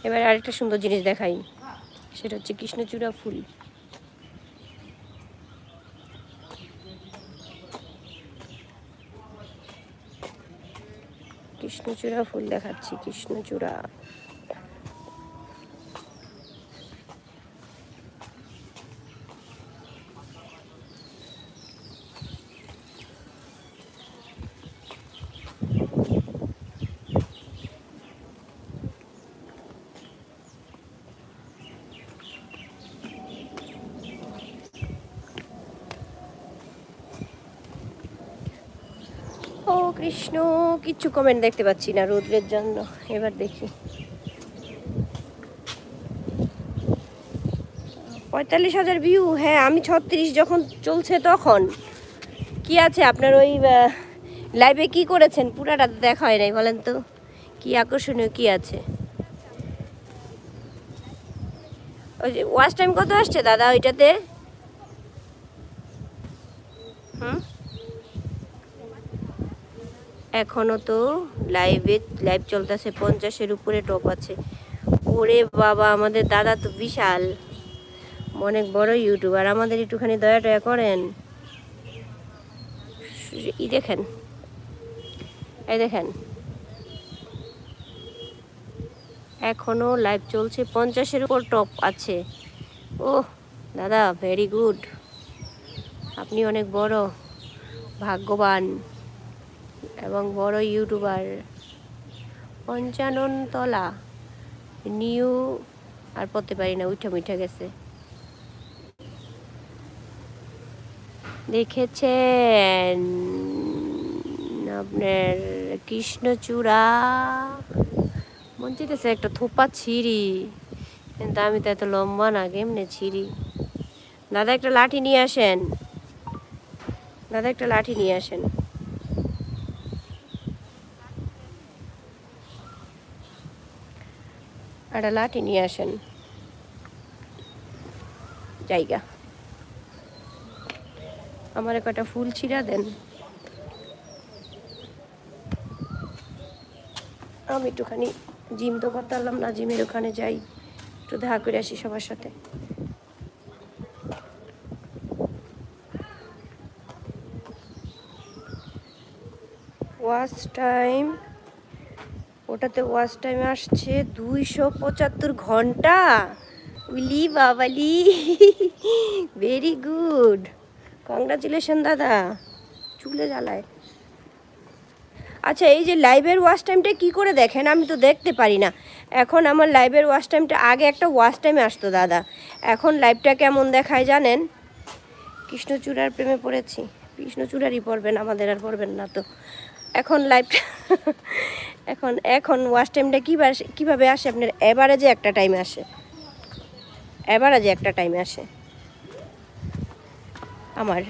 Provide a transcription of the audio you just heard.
এবার আরেকটা সুন্দর জিনিস দেখাই, সেটা হচ্ছে কৃষ্ণচূড়া ফুল। কৃষ্ণচূড়া ফুল দেখাচ্ছি, কৃষ্ণচূড়া। ও কৃষ্ণ, কিচ্ছু কমেন্ট দেখতে পাচ্ছি না রৌদ্রের জন্য। এবার দেখি 45,000 ভিউ। হ্যাঁ, আমি 36 যখন চলছে তখন কি আছে আপনার ওই লাইভে কি করেছেন পুরাটা দেখা হয় নাই, বলেন তো কি আকর্ষণীয় কি আছে? ওই যে ওয়াচ টাইম কত আসছে দাদা ওইটাতে? এখনো তো লাইভ চলতেছে, 50-এর উপরে টপ আছে। ওরে বাবা, আমাদের দাদা তো বিশাল অনেক বড় ইউটিউবার, আমাদের একটুখানি দয়া টয়া করেন। এই দেখেন, এই দেখেন, এখনো লাইভ চলছে, 50-এর উপর টপ আছে। ও দাদা, ভেরি গুড, আপনি অনেক বড় ভাগ্যবান এবং বড় ইউটিউবার। 55 তলা নিউ আর পড়তে পারি না, উঠে গেছে। দেখেছেন আপনার কৃষ্ণচূড়া? মন চাইতেছে একটা থোপা ছিঁড়ি, কিন্তু আমি তো এত লম্বা না, কেমনে ছিঁড়ি? দাদা একটা লাঠি নিয়ে আসেন, দাদা একটা লাঠি নিয়ে আসেন। একটা লাঠি নিয়ে আসেন জায়গা। আমার কটা ফুল ছিঁড়া দেন, আমি একটুখানি জিম তো করতে পারলাম না, জিমের ওখানে যাই, একটু দেখা করে আসি সবার সাথে। ওয়াচ টাইম, ওটাতে ওয়াচ টাইম আসছে 275 ঘন্টা। উলি বাবালি, ভেরি গুড, কংগ্রাচুলেশন দাদা, চুলে জ্বালায়। আচ্ছা, এই যে লাইভের ওয়াচ টাইমটা কি করে দেখেন? আমি তো দেখতে পারি না এখন আমার লাইভের ওয়াচ টাইমটা। আগে একটা ওয়াচ টাইমে আসতো দাদা, এখন লাইভটা কেমন দেখায় জানেন? কৃষ্ণচূড়ার প্রেমে পড়েছি, কৃষ্ণচূড়ারই পড়বেন, আমাদের আর পড়বেন না তো। এখন লাইভটা এখন ওয়াচ টাইমটা কীভাবে আসে আপনার? এভারেজে একটা টাইমে আসে, এভারেজে একটা টাইমে আসে আমার।